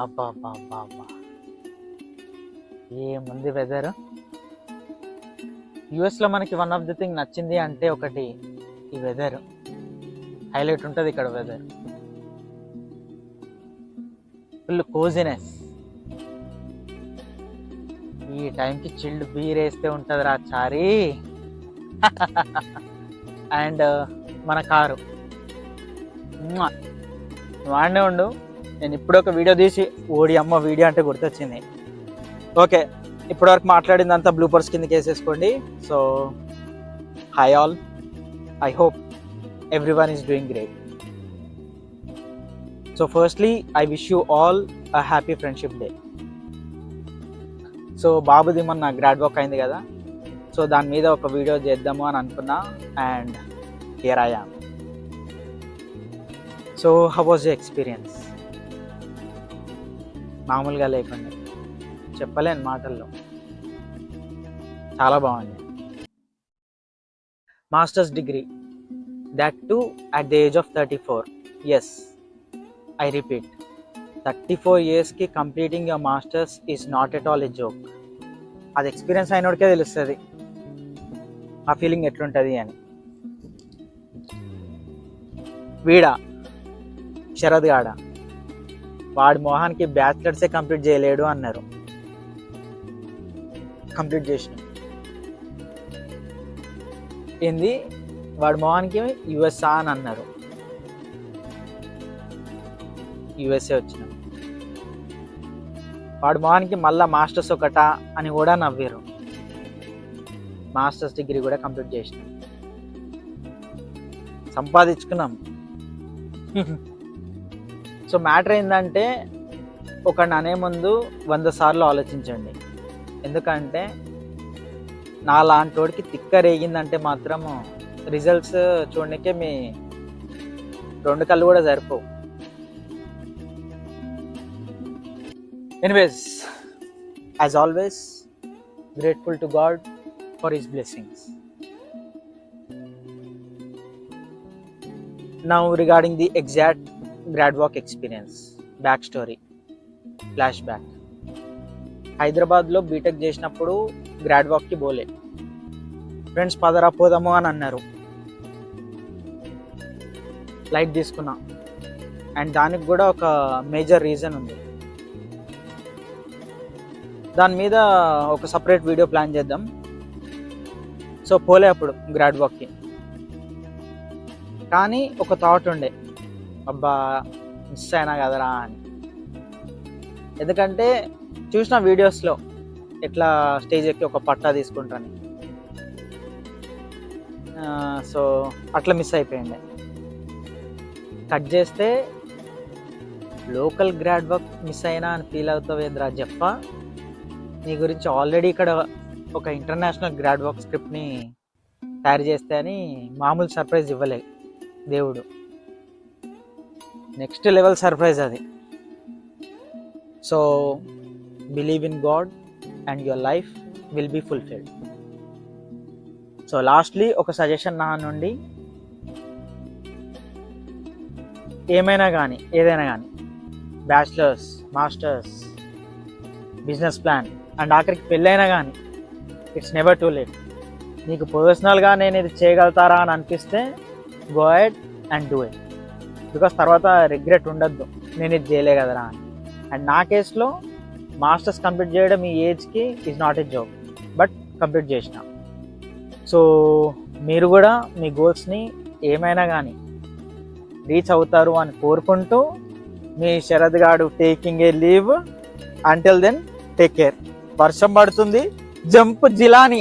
అబ్బా అబ్బా అబ్బా అబ్బా, ఏముంది వెదర్. యుఎస్లో మనకి వన్ ఆఫ్ ది థింగ్ నచ్చింది అంటే ఒకటి ఈ వెదర్. హైలైట్ ఉంటుంది ఇక్కడ వెదర్. ఫుల్ కోజినెస్. ఈ టైంకి చిల్డ్ బీర్ వేస్తే ఉంటుంది రా చారీ. అండ్ మన కారు వాడినే ఉండు. నేను ఇప్పుడు ఒక వీడియో తీసి ఓడి అమ్మ వీడియో అంటే గుర్తొచ్చింది. ఓకే, ఇప్పటివరకు మాట్లాడిందంతా బ్లూపర్స్ కిందకి వేసేసుకోండి. So hi all, I hope everyone is doing great. So firstly, I wish you all a happy friendship day. So బాబుది మొన్న గ్రాడ్ వర్క్ అయింది కదా, సో దాని మీద ఒక వీడియో చేద్దాము అని అనుకున్నా. And here I am. So how was the experience? మామూలుగా లేకుండా చెప్పలేను మాటల్లో, చాలా బాగుంది. Masters degree, that too at the age of 34. Yes, I repeat, 34 years ki completing your masters is not at all a joke. అది experience అయినోడికే తెలుస్తుంది ఆ feeling ఎట్లుంటుంది అని. వీడా శరద్ గాడ, వాడి మొహానికి బ్యాచిలర్సే కంప్లీట్ చేయలేడు అన్నారు. కంప్లీట్ చేసిన ఏంది, వాడి మొహానికి యుఎస్ఆ అని అన్నారు. యుఎస్ఏ వచ్చిన వాడి మొహానికి మళ్ళా మాస్టర్స్ ఒకటా అని కూడా నవ్వారు. మాస్టర్స్ డిగ్రీ కూడా కంప్లీట్ చేసినాం, సంపాదించుకున్నాం. సో మ్యాటర్ ఏంటంటే, ఒకడిని అనే ముందు 100 సార్లు ఆలోచించండి. ఎందుకంటే నా లాంటోడికి తిక్క రేగిందంటే మాత్రము రిజల్ట్స్ చూడనికే మీ 2 కళ్ళు కూడా సరిపోవు. Anyways, as always grateful to God for his blessings. Now regarding the exact grad walk experience, back story, flash back. హైదరాబాద్లో బీటెక్ చేసినప్పుడు గ్రాడ్ వాక్కి పోలే. ఫ్రెండ్స్ పదరా పోదాము అని అన్నారు, లైట్ తీసుకున్నా. అండ్ దానికి కూడా ఒక మేజర్ రీజన్ ఉంది, దాని మీద ఒక సపరేట్ వీడియో ప్లాన్ చేద్దాం. సో పోలే అప్పుడు గ్రాడ్ వాక్కి. కానీ ఒక థాట్ ఉండే, అబ్బా మిస్ అయినా కదరా అని. ఎందుకంటే చూసిన వీడియోస్లో ఎట్లా స్టేజ్ ఎక్కి ఒక పట్టా తీసుకుంటాను. సో అట్లా మిస్ అయిపోయింది. కట్ చేస్తే లోకల్ గ్రాడ్ వర్క్ మిస్ అయినా అని ఫీల్ అవుతావు ఏంద్రా చెప్ప. నీ గురించి ఆల్రెడీ ఇక్కడ ఒక ఇంటర్నేషనల్ గ్రాడ్ వర్క్ స్క్రిప్ట్ని తయారు చేస్తే అని మామూలు సర్ప్రైజ్ ఇవ్వలే దేవుడు. నెక్స్ట్ లెవెల్ సర్ప్రైజ్ అది. So believe in God and your life will be fulfilled. So lastly ఒక సజెషన్ నా నుండి, ఏమైనా కానీ ఏదైనా కానీ, bachelors, masters, business plan and ఆఖరికి పెళ్ళైనా కానీ, ఇట్స్ నెవర్ టూ లేట్. నీకు పర్సనల్గా నేను ఇది చేయగలుగుతారా అని అనిపిస్తే go ahead and do it. Because తర్వాత రిగ్రెట్ ఉండద్దు, నేను ఇది చేయలే కదరా అని. అండ్ నా కేసులో మాస్టర్స్ కంప్లీట్ చేయడం ఈ ఏజ్కి is not a job, but complete చేసిన. సో మీరు కూడా మీ గోల్స్ని ఏమైనా కానీ రీచ్ అవుతారు అని కోరుకుంటూ, మీ శరద్ గాడు taking a leave. Until then take care. వర్షం పడుతుంది, జంప్ జిలాని.